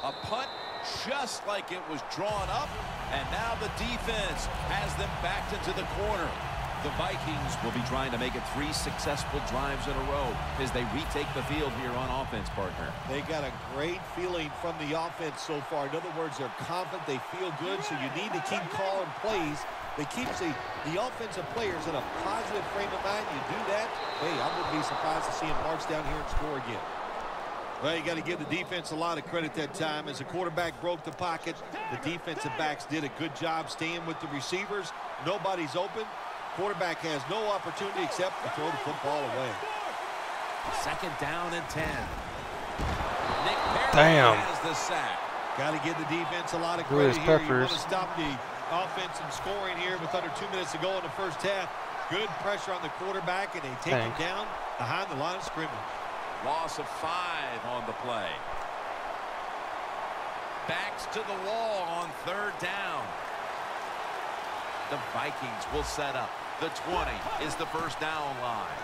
A punt just like it was drawn up, and now the defense has them backed into the corner. The Vikings will be trying to make it 3 successful drives in a row as they retake the field here on offense, partner. They got a great feeling from the offense so far. In other words, they're confident, they feel good, so you need to keep calling plays. They keep the offensive players in a positive frame of mind. You do that, hey, I wouldn't be surprised to see them march down here and score again. Well, you got to give the defense a lot of credit that time. As the quarterback broke the pocket, the defensive backs did a good job staying with the receivers. Nobody's open. Quarterback has no opportunity except to throw the football away. 2nd down and 10. Nick Perry Damn. has the sack. Got to give the defense a lot of credit here. You want Peppers. to stop the offense from scoring here with under 2 minutes to go in the first half. Good pressure on the quarterback, and they take him down behind the line of scrimmage. Loss of 5 on the play. Backs to the wall on 3rd down. The Vikings will set up. The 20 is the first down line.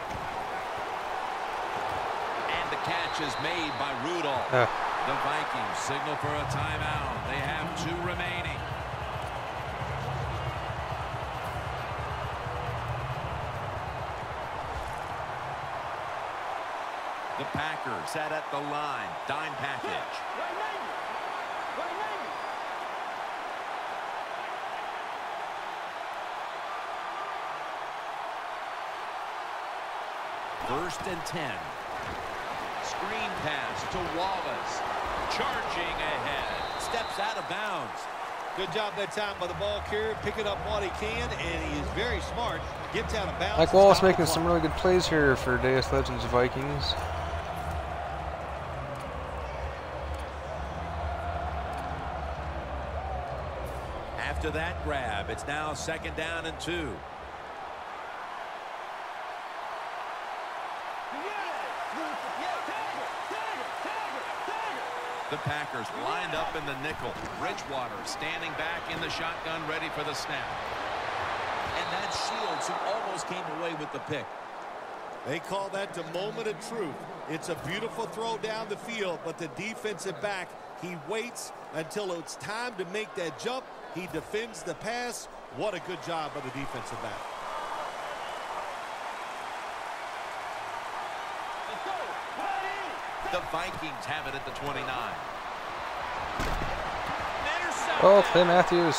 And the catch is made by Rudolph. The Vikings signal for a timeout. They have 2 remaining. The Packers set at the line. Dime package. First and 10. Screen pass to Wallace. Charging ahead. Steps out of bounds. Good job that time by the ball carrier, picking up what he can, and he is very smart. Gets out of bounds. Like Wallace making some really good plays here for Deus Legends Vikings. After that grab, it's now 2nd down and 2. The Packers lined up in the nickel. Bridgewater standing back in the shotgun, ready for the snap. And that's Shields, who almost came away with the pick. They call that the moment of truth. It's a beautiful throw down the field, but the defensive back, he waits until it's time to make that jump. He defends the pass. What a good job by the defensive back. The Vikings have it at the 29. Oh, Clay Matthews.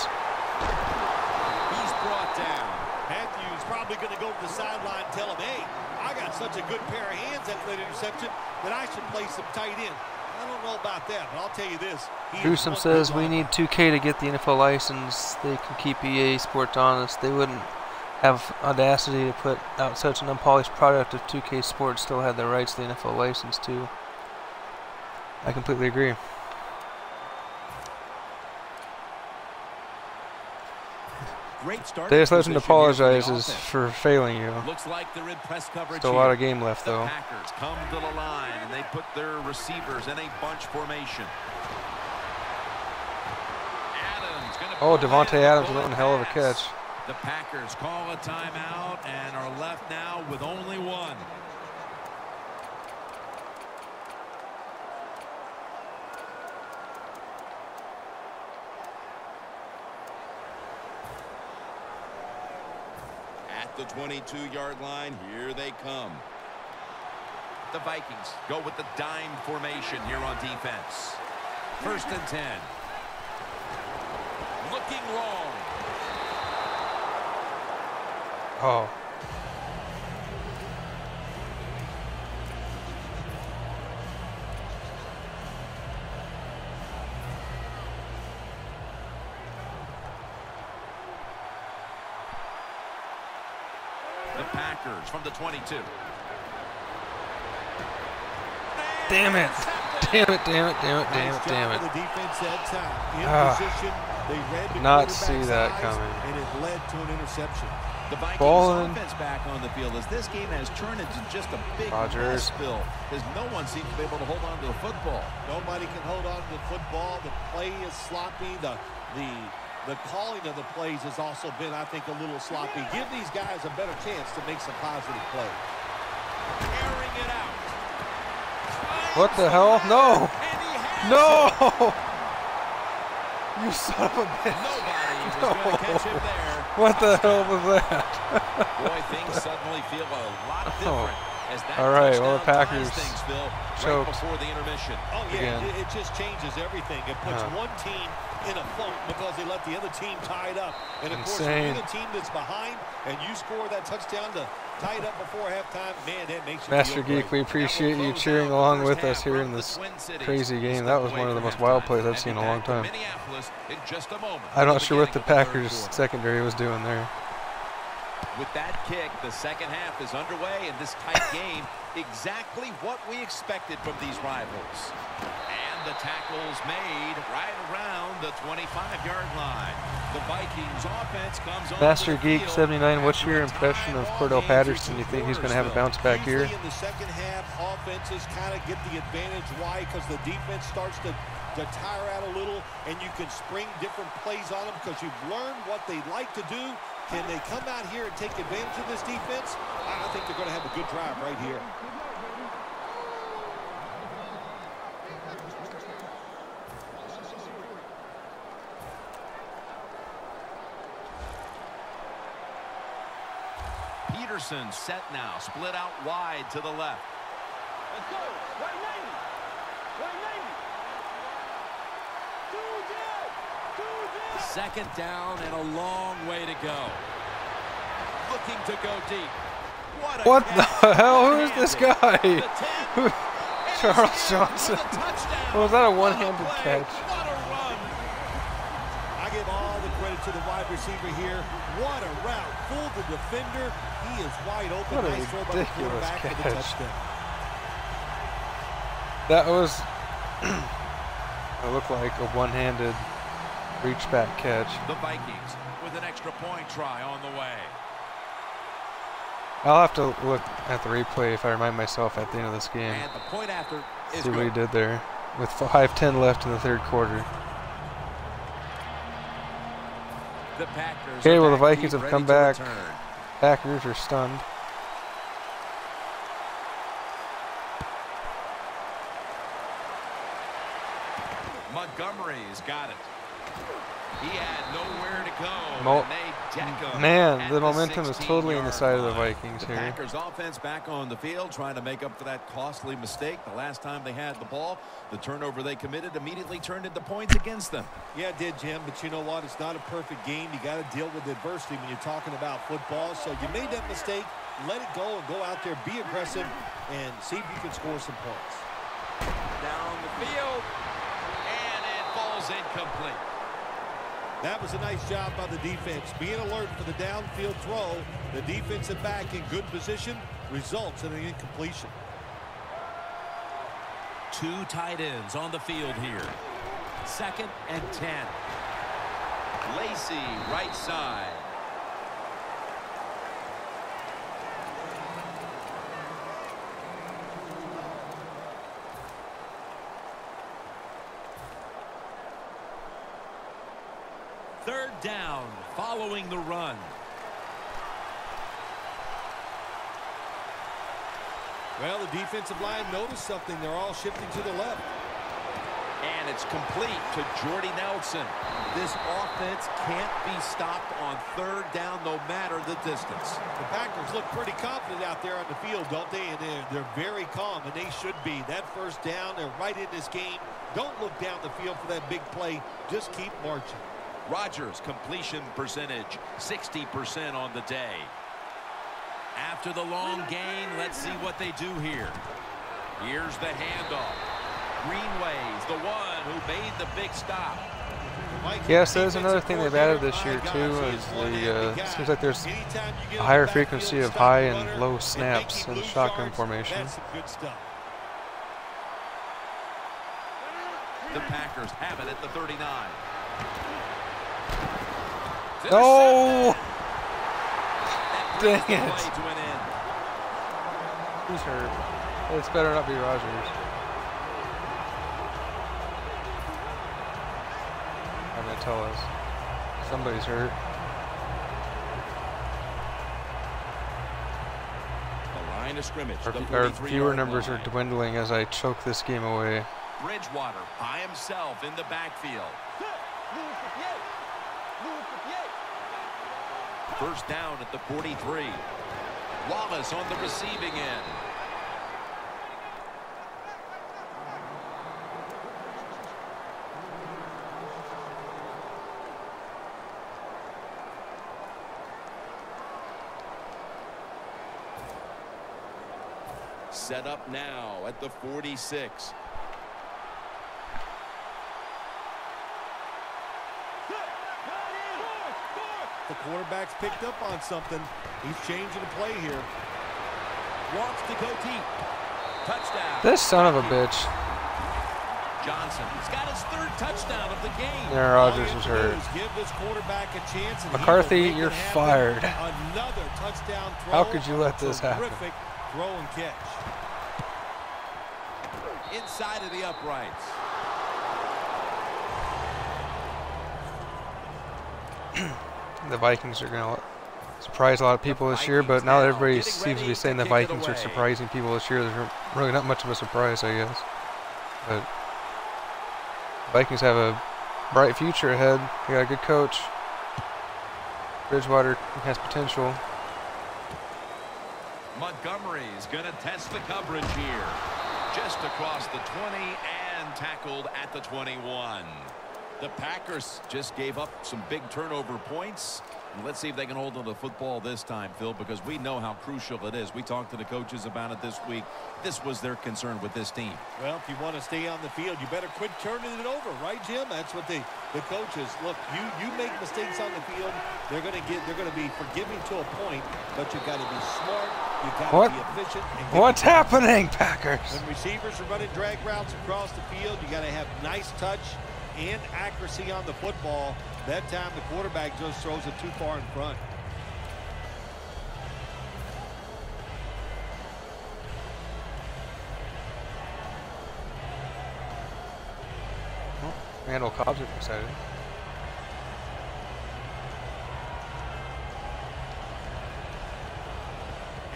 He's brought down. Matthews probably going to go to the sideline and tell him, hey, I got such a good pair of hands after that interception that I should play some tight end. I don't know about that, but I'll tell you this. Newsom says we need 2K to get the NFL license. They can keep EA Sports honest. They wouldn't have audacity to put out such an unpolished product if 2K Sports still had the rights to the NFL license too. I completely agree. Deus Legend apologizes for failing you. Looks like they're in press coverage. Still a lot of game left though. The Packers come to the line and they put their receivers in a bunch formation. Adams gonna Devontae Adams with one hell of a catch. The Packers call a timeout and are left now with only 1. The 22-yard line, here they come. The Vikings go with the dime formation here on defense. 1st and 10. Looking wrong. Oh. The Packers from the 22. Damn it. Damn it, damn it, damn it, damn it, damn it. The defense that time. In position, they read the not see that eyes, coming. And it led to an interception. The Vikings offense back on the field as this game has turned into just a big mess spill because no one seems to be able to hold on to the football. Nobody can hold on to the football. The play is sloppy. The calling of the plays has also been, I think, a little sloppy. Give these guys a better chance to make some positive plays. Airing it out. What the hell? No! No! You son of a bitch. Nobody was going to catch him there. What the hell was that? Boy, things suddenly feel a lot different. As that all right, well, the touchdown Packers ties things, Phil, choked. right before the intermission. Oh, yeah, it just changes everything. It puts one team in a funk because they let the other team tie it up. And, of course, if you're the team that's behind and you score that touchdown to tie it up before halftime, man, that makes you Master feel Geek, great. we appreciate you cheering along with us here in this crazy game. That was one of the most wild plays I've seen in a long time. I'm not sure what the Packers secondary was doing there. With that kick, the second half is underway in this tight game. Exactly what we expected from these rivals. And the tackle's made right around the 25-yard line. The Vikings offense comes on. Master Geek 79, what's your impression of Cordell Patterson? You think he's going to have a bounce back year? In the second half, offenses kind of get the advantage. Why? Because the defense starts to tire out a little, and you can spring different plays on them because you've learned what they like to do. Can they come out here and take advantage of this defense? I think they're going to have a good drive right here. Peterson set now, split out wide to the left. Let's go. Right lane. Right lane. Second down and a long way to go. Looking to go deep. What the hell? Who is this guy? Charles Johnson. Was that a one-handed catch? What a run. I give all the credit to the wide receiver here. What a route. Fooled the defender. He is wide open. What a nice throw by the ridiculous quarterback for the catch. touchdown. That was, it looked like a one-handed reach back catch. The Vikings with an extra point try on the way. I'll have to look at the replay if I remind myself at the end of this game. And the point after is See what good. he did there with 5:10 left in the third quarter. The Packers Okay, well, the back Vikings deep, have come ready to back. return. Packers are stunned. Montgomery's got it. He had nowhere to go. Mo- and they deck him Man, at the momentum is totally on the 16-yard side of the line. Vikings The here. Packers offense back on the field trying to make up for that costly mistake the last time they had the ball. The turnover they committed immediately turned into points against them. Yeah, it did, Jim, but you know what? It's not a perfect game. You got to deal with adversity when you're talking about football. So you made that mistake, let it go, and go out there, be aggressive, and see if you can score some points. Down the field, and it falls incomplete. That was a nice job by the defense. Being alert for the downfield throw, the defensive back in good position results in an incompletion. Two tight ends on the field here. 2nd and 10. Lacey, right side. Third down, following the run. Well, the defensive line noticed something. They're all shifting to the left. And it's complete to Jordy Nelson. This offense can't be stopped on third down no matter the distance. The Packers look pretty confident out there on the field, don't they? And they're very calm, and they should be. That first down, they're right in this game. Don't look down the field for that big play. Just keep marching. Rodgers' completion percentage, 60% on the day. After the long gain, let's see what they do here. Here's the handoff. Greenway's the one who made the big stop. Yes, there's another thing they've added this year too. Is the seems like there's a higher frequency of high and low snaps in shotgun formation. That's some good stuff. The Packers have it at the 39. No! That Dang brings the it. play to an end. Who's hurt? It's better not be Rodgers. I'm gonna tell us. Somebody's hurt. The line of scrimmage. Our viewer numbers are dwindling as I choke this game away. Bridgewater by himself in the backfield. First down at the 43. Wallace on the receiving end. Set up now at the 46. The quarterback's picked up on something. He's changing the play here. Wants to go deep. Touchdown. This son of a bitch. Johnson. He's got his third touchdown of the game. Aaron Rodgers was hurt. Give this quarterback a chance. McCarthy, you're fired. Another touchdown throw. How could you let this happen? Terrific throw and catch. Inside of the uprights. The Vikings are going to surprise a lot of people this year, but now that everybody seems to be saying the Vikings are surprising people this year, there's really not much of a surprise, I guess. But Vikings have a bright future ahead. They got a good coach. Bridgewater has potential. Montgomery's going to test the coverage here. Just across the 20 and tackled at the 21. The Packers just gave up some big turnover points. And let's see if they can hold on to the football this time, Phil, because we know how crucial it is. We talked to the coaches about it this week. This was their concern with this team. Well, if you want to stay on the field, you better quit turning it over, right, Jim? That's what the coaches look. You make mistakes on the field, they're going to be forgiving to a point, but you've got to be smart. You've got to be efficient. What's happening, Packers? When receivers are running drag routes across the field, you got to have nice touch and accuracy on the football. That time the quarterback just throws it too far in front. Well, Randall Cobb's excited.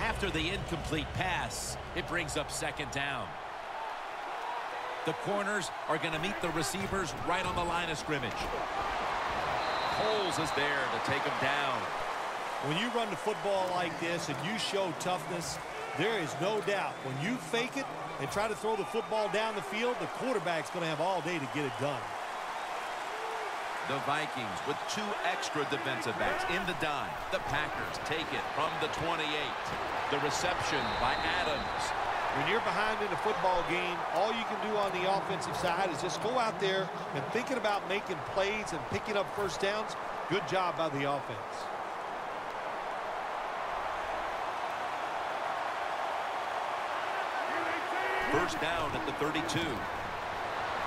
After the incomplete pass, it brings up second down. The corners are going to meet the receivers right on the line of scrimmage. Coles is there to take him down. When you run the football like this and you show toughness, there is no doubt when you fake it and try to throw the football down the field, the quarterback's going to have all day to get it done. The Vikings with 2 extra defensive backs in the dime. The Packers take it from the 28. The reception by Adams. When you're behind in a football game, all you can do on the offensive side is just go out there and thinking about making plays and picking up first downs. Good job by the offense. First down at the 32.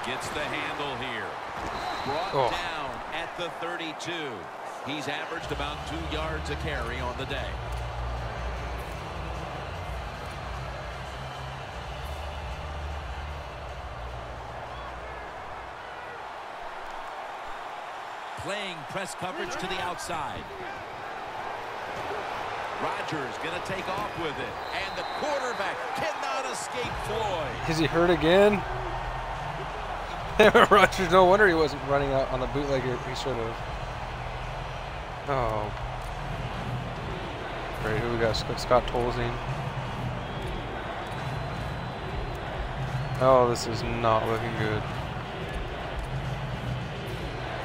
Gets the handle here. Brought down at the 32. He's averaged about 2 yards a carry on the day. Playing press coverage to the outside. Rodgers going to take off with it. And the quarterback cannot escape Floyd. Is he hurt again? Rodgers, no wonder he wasn't running out on the bootleg. He should have. Oh. Great, who we got? Scott Tolzien. Oh, this is not looking good.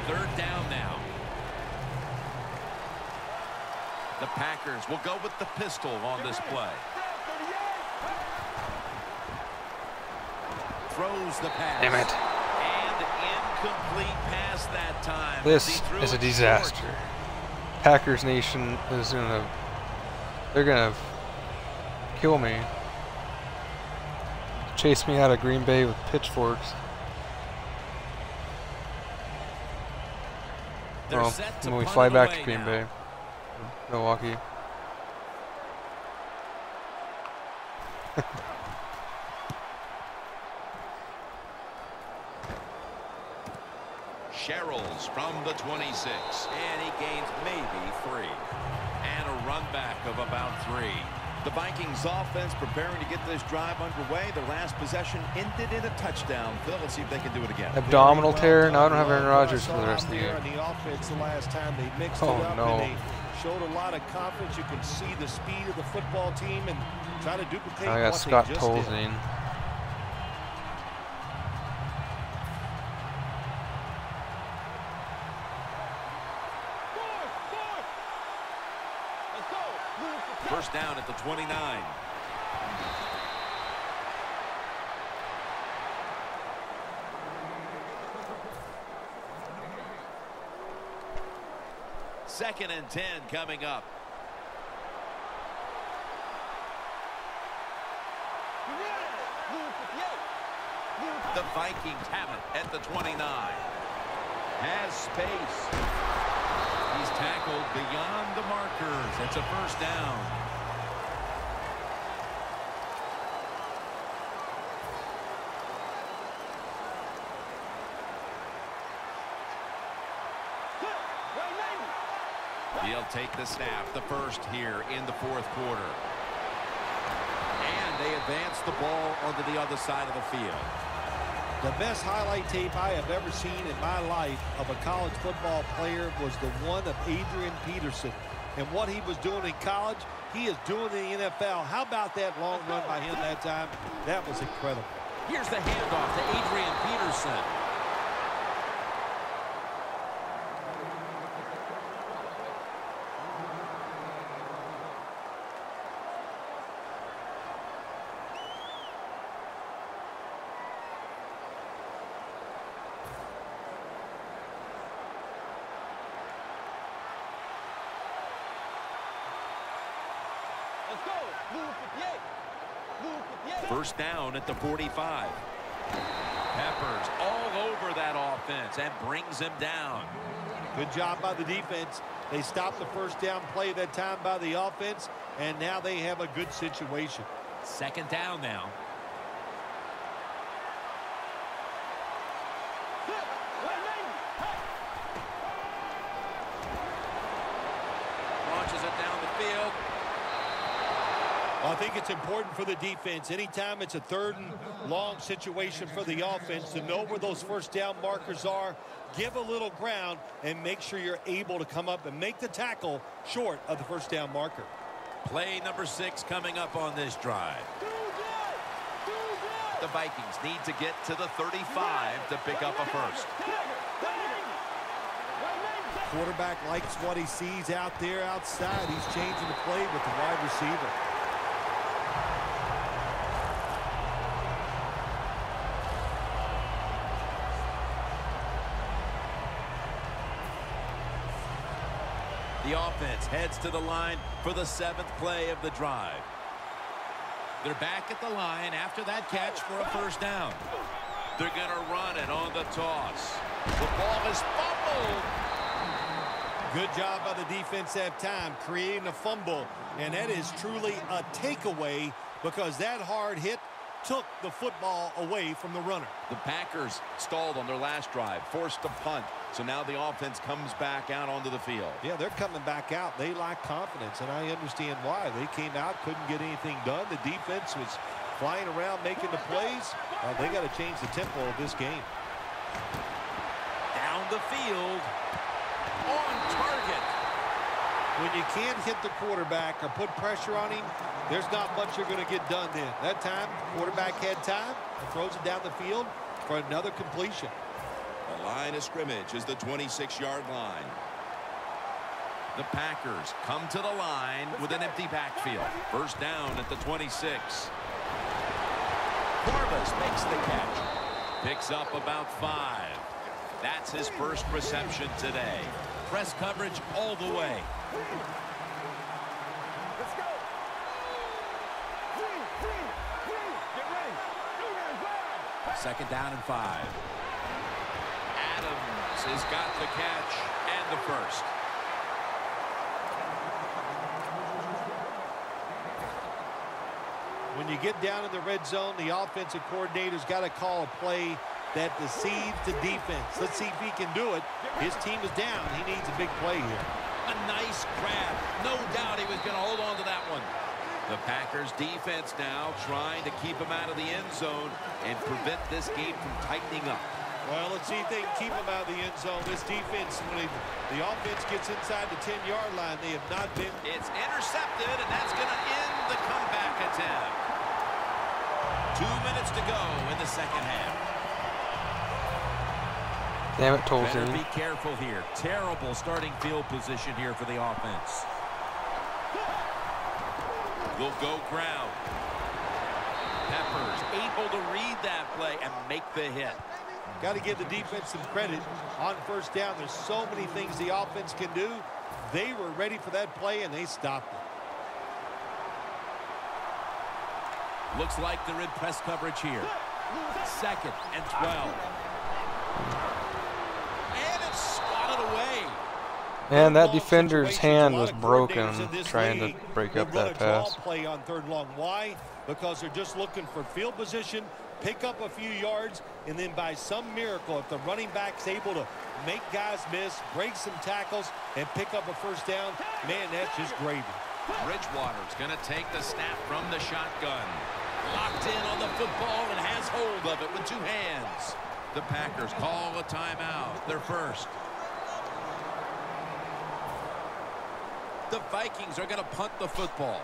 Third down now. The Packers will go with the pistol on this play. Throws the pass. Damn it. And incomplete pass that time. This is a disaster. Packers Nation is they're gonna kill me. Chase me out of Green Bay with pitchforks. Well, when we fly back to Green Bay, Milwaukee. Sherrills from the 26, and he gains maybe 3. And a run back of about 3. The Vikings offense preparing to get this drive underway. Their last possession ended in a touchdown. Phil, let's see if they can do it again. Abdominal tear. Now I don't have Aaron Rodgers for the rest of the game. The offense the last time they mixed Oh, it up no. and they showed a lot of confidence. You can see the speed of the football team and try to duplicate I got what Scott they just did. Tolzien. First down at the 29. Second and 10 coming up. The Vikings have it at the 29. Has space. He's tackled beyond the markers. It's a first down. He'll take the snap, the first here in the fourth quarter. And they advance the ball onto the other side of the field. The best highlight tape I have ever seen in my life of a college football player was the one of Adrian Peterson. And what he was doing in college, he is doing in the NFL. How about that long run by him that time? That was incredible. Here's the handoff to Adrian Peterson. First down at the 45. Peppers all over that offense and brings him down. Good job by the defense. They stopped the first down play that time by the offense, and now they have a good situation. Second down now. Launches it down the field. I think it's important for the defense. Anytime it's a third and long situation for the offense to know where those first down markers are, give a little ground, and make sure you're able to come up and make the tackle short of the first down marker. Play number 6 coming up on this drive. The Vikings need to get to the 35 to pick up a first. Quarterback likes what he sees out there outside. He's changing the play with the wide receiver. The offense heads to the line for the 7th play of the drive. They're back at the line after that catch for a first down. They're going to run it on the toss. The ball is fumbled. Good job by the defense that time, creating a fumble. And that is truly a takeaway because that hard hit took the football away from the runner. The Packers stalled on their last drive, forced to punt. So now the offense comes back out onto the field. Yeah, they're coming back out. They lack confidence, and I understand why. They came out, couldn't get anything done. The defense was flying around, making the plays. They got to change the tempo of this game. Down the field. On target. When you can't hit the quarterback or put pressure on him, there's not much you're going to get done then. That time, quarterback had time and throws it down the field for another completion. The line of scrimmage is the 26-yard line. The Packers come to the line with an empty backfield. First down at the 26. Corbus makes the catch. Picks up about 5. That's his first reception today. Press coverage all the way. Let's go. Get ready. Second down and 5. Adams has got the catch and the first. When you get down in the red zone, the offensive coordinator's got to call a play that deceives the defense. Let's see if he can do it. His team is down. He needs a big play here. A nice grab. No doubt he was going to hold on to that one. The Packers defense now trying to keep him out of the end zone and prevent this game from tightening up. Well, let's see if they can keep them out of the end zone. This defense, when the offense gets inside the 10-yard line, they have not been. It's intercepted, and that's going to end the comeback attempt. 2 minutes to go in the second half. Damn it, Tolzien. Better be careful here. Terrible starting field position here for the offense. Will go ground. Peppers able to read that play and make the hit. Got to give the defense some credit on first down. There's so many things the offense can do. They were ready for that play, and they stopped it. Looks like they're in press coverage here. 2nd and 12. And it's swatted away. Man, that defender's hand was broken trying to break up that pass. Play on 3rd and long. Why? Because they're just looking for field position, pick up a few yards, and then by some miracle, if the running back's able to make guys miss, break some tackles, and pick up a first down, man, that's just gravy. Bridgewater's going to take the snap from the shotgun. Locked in on the football and has hold of it with 2 hands. The Packers call a timeout. Their first. The Vikings are going to punt the football.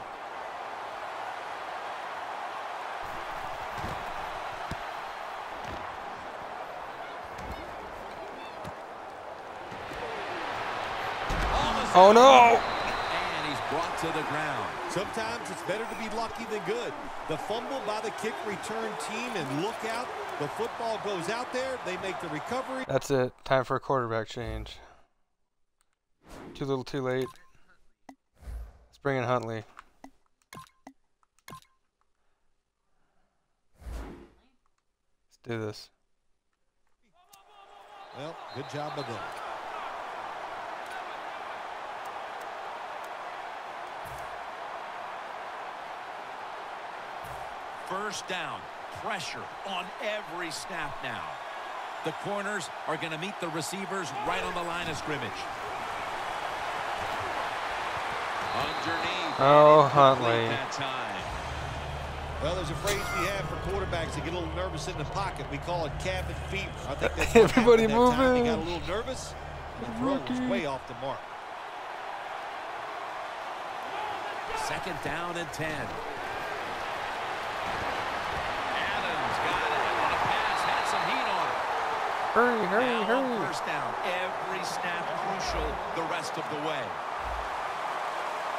Oh no! And he's brought to the ground. Sometimes it's better to be lucky than good. The fumble by the kick return team, and look out. The football goes out there. They make the recovery. That's it. Time for a quarterback change. Too little, too late. Let's bring in Huntley. Let's do this. Well, good job of them. First down. Pressure on every snap now. The corners are going to meet the receivers right on the line of scrimmage. Underneath. Oh, Huntley. That time. Well, there's a phrase we have for quarterbacks that get a little nervous in the pocket. We call it cabin fever. I think that's what Everybody happened that time. He moving. got a little nervous. The throw was way off the mark. 2nd down and 10. Adams got it on a pass, had some heat on it. Hurry, hurry, Now on hurry. first down, every snap crucial the rest of the way.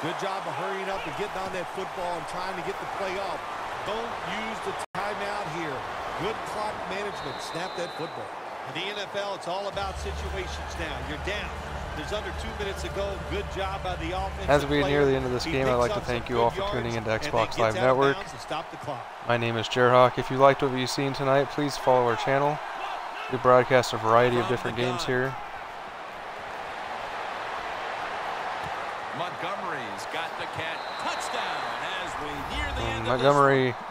Good job of hurrying up and getting on that football and trying to get the play off. Don't use the timeout here. Good clock management. Snap that football. In the NFL, it's all about situations now. You're down. There's under 2 minutes to go. Good job by the offense. As we near the end of this game, I'd like to thank you all for tuning into Xbox Live Network. My name is Jerhawk. If you liked what you've seen tonight, please follow our channel. We broadcast a variety of different games here. Montgomery's got the catch. Touchdown as we near the end Montgomery. of this one.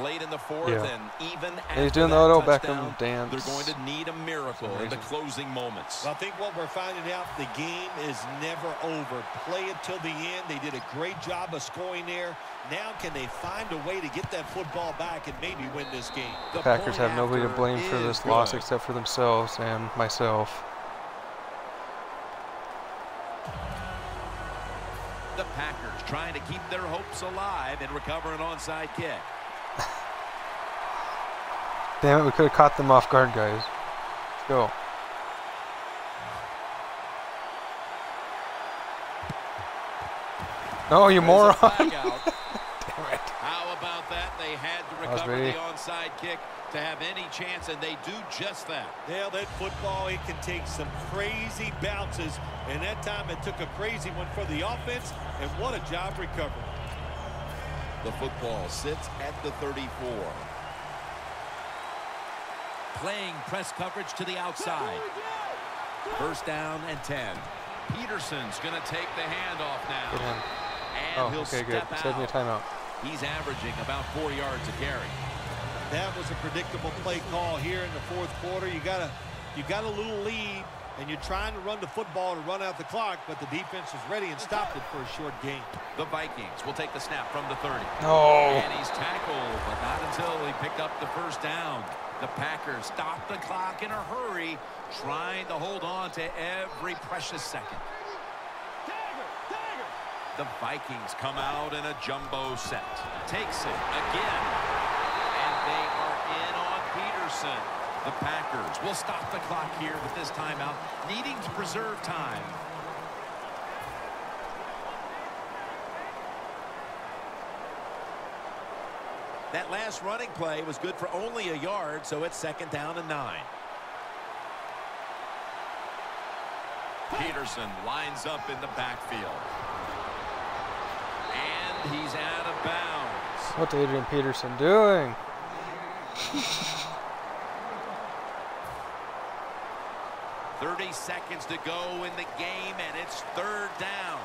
Late in the 4th and even after He's doing the that Odell touchdown, Beckham dance. they're going to need a miracle in the closing moments. Well, I think what we're finding out, the game is never over. Play it till the end. They did a great job of scoring there. Now can they find a way to get that football back and maybe win this game? The Packers have nobody to blame for this loss except for themselves and myself. The Packers trying to keep their hopes alive and recover an onside kick. Damn it, we could have caught them off guard, guys. Let's go. No, you moron. Damn it. How about that? They had to recover the onside kick to have any chance, and they do just that. Yeah, that football, it can take some crazy bounces, and that time it took a crazy one for the offense, and what a job recovering. The football sits at the 34. Playing press coverage to the outside. First down and 10. Peterson's going to take the handoff now. And he'll step out. Save me a timeout. He's averaging about 4 yards a carry. That was a predictable play call here in the 4th quarter. You got a little lead, and you're trying to run the football to run out the clock, but the defense is ready and stopped it for a short gain. The Vikings will take the snap from the 30. No. And he's tackled, but not until he picked up the first down. The Packers stop the clock in a hurry, trying to hold on to every precious second. The Vikings come out in a jumbo set. Takes it again. And they are in on Peterson. The Packers will stop the clock here with this timeout, needing to preserve time. That last running play was good for only a yard, so it's 2nd down and 9. Peterson lines up in the backfield. And he's out of bounds. What's Adrian Peterson doing? "30 seconds to go in the game, and it's 3rd down.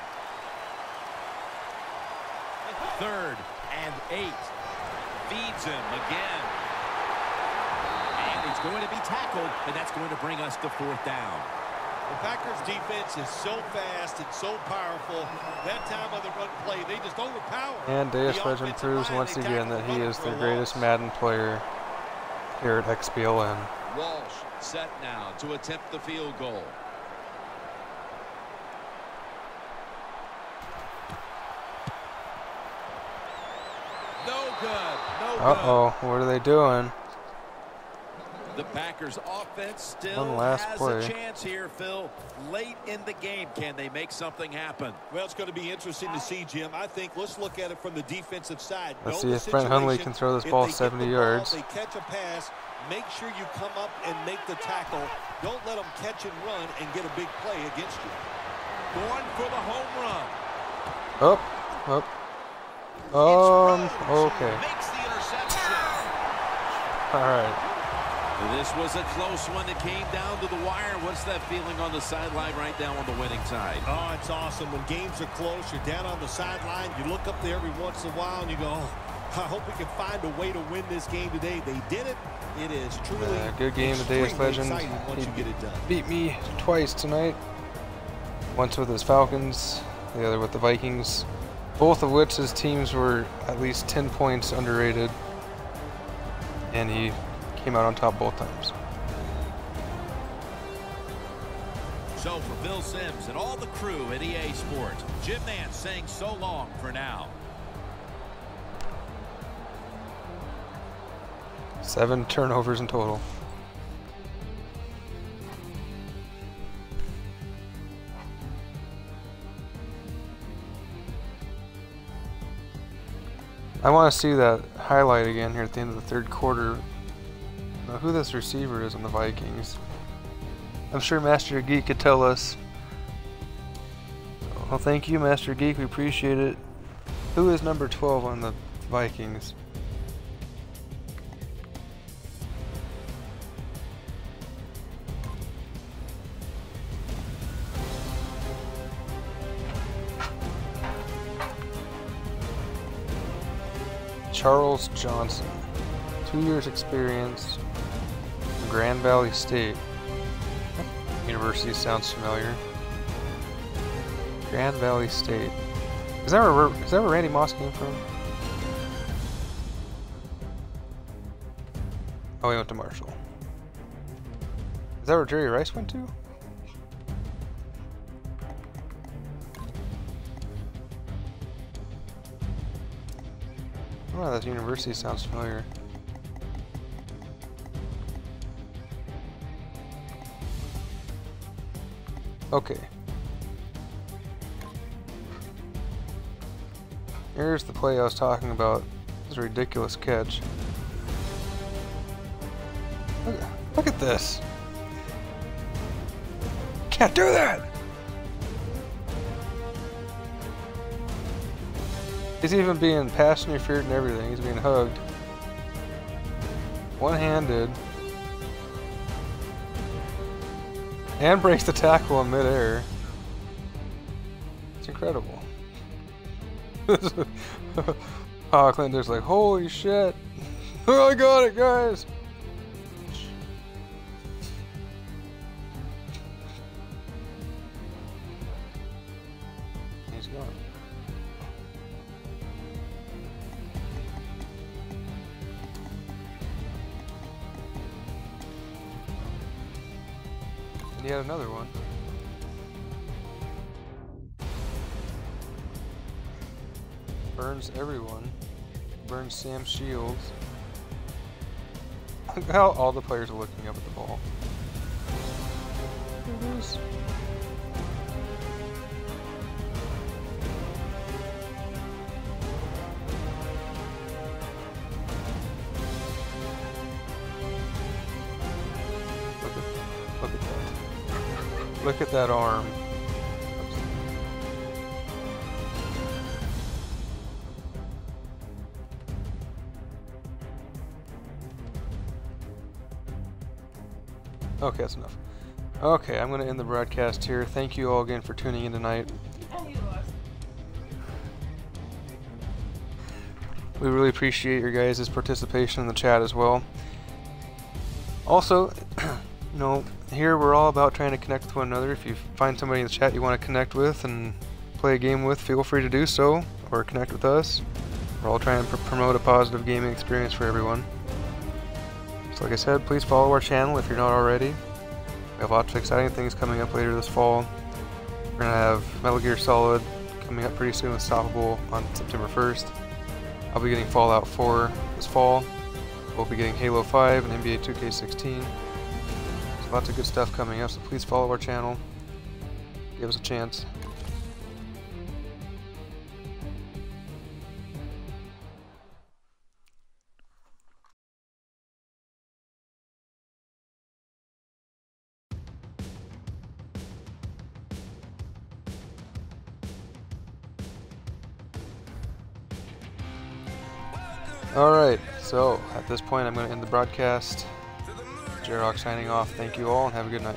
3rd and 8. Feeds him again. And he's going to be tackled, and that's going to bring us to 4th down. The Packers defense is so fast and so powerful. That time of the run play, they just overpower. And Deus Legend proves once again that he is the greatest Madden player here at XBLN. Walsh set now to attempt the field goal. No good. No good. Uh-oh, what are they doing? The Packers offense still One last has play. a chance here, Phil. Late in the game, can they make something happen? Well, it's going to be interesting to see, Jim. I think let's look at it from the defensive side. Let's Know see the if Brent Hundley situation. can throw this If ball they get 70 the ball, yards. They catch a pass. Make sure you come up and make the tackle. Don't let them catch and run and get a big play against you. Going for the home run. Up, up. Okay. Makes the interception. All right. This was a close one that came down to the wire. What's that feeling on the sideline right now on the winning side? Oh, it's awesome. When games are close, you're down on the sideline. You look up there every once in a while and you go, oh, I hope we can find a way to win this game today. They did it. It is truly Good game of Deus Legend. once you get it done. Beat me twice tonight. Once with his Falcons, the other with the Vikings. Both of which his teams were at least 10 points underrated. And he came out on top both times. So for Bill Sims and all the crew at EA Sports, Jim Nantz saying so long for now. 7 turnovers in total. I want to see that highlight again here at the end of the 3rd quarter. Now, who this receiver is on the Vikings. I'm sure Master Geek could tell us. Well, thank you, Master Geek. We appreciate it. Who is number 12 on the Vikings? Charles Johnson. 2 years experience. Grand Valley State. University sounds familiar. Grand Valley State. Is that where Randy Moss came from? Oh, he went to Marshall. Is that where Jerry Rice went to? Oh, that university sounds familiar. Okay. Here's the play I was talking about. This is a ridiculous catch. Look at this. Can't do that! He's even being pass interfered and everything. He's being hugged. One-handed. And breaks the tackle in midair. It's incredible. Aucklander's like, holy shit. I got it, guys. He's gone. he had another one. Burns everyone. Burns Sam Shields. Look how all the players are looking up at the ball. There it is. Look at that. Look at that arm. Okay, that's enough. Okay, I'm going to end the broadcast here. Thank you all again for tuning in tonight. We really appreciate your guys' participation in the chat as well. Also, you know, here we're all about trying to connect with one another. If you find somebody in the chat you want to connect with and play a game with, feel free to do so, or connect with us. We're all trying to promote a positive gaming experience for everyone. So like I said, please follow our channel if you're not already. We have lots of exciting things coming up later this fall. We're going to have Metal Gear Solid coming up pretty soon with Stoppable on September 1st. I'll be getting Fallout 4 this fall. We'll be getting Halo 5 and NBA 2K16. So lots of good stuff coming up, so please follow our channel. Give us a chance. Alright, so at this point I'm going to end the broadcast. Jerhawk signing off. Thank you all and have a good night.